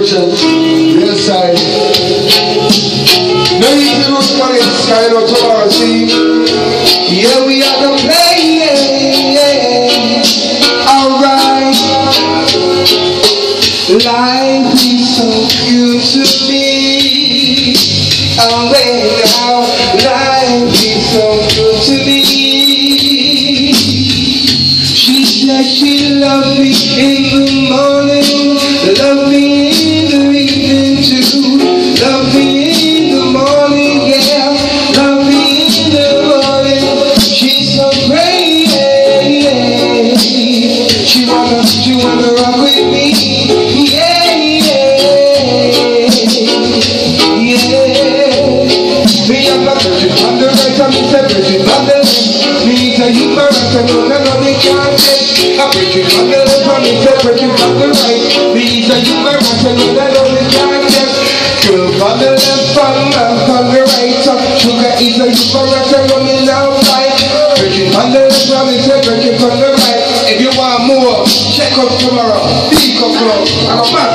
version. Real side. No easy road for it, sky no tomorrow, see. Yeah, we are the play, alright. Life is so good to me. And when now life is so good to me. She said she loved me in the morning, loved me in the evening too, loved me in the morning, yeah, loved me in the morning. She's so great, yeah. She wanna rock with me, yeah, yeah, yeah. Me and my virgin on the right and me say virgin on the left. Me say you my right and you know me can't get. A virgin on the left and me say virgin on the right. Me say you my right and you know me can't get. Girl on the left and left on the right. Sugar is a you my right and you me now fight. Virgin on the left and me say virgin on the right. If you want more, check up tomorrow. Pick up now. I'm a man.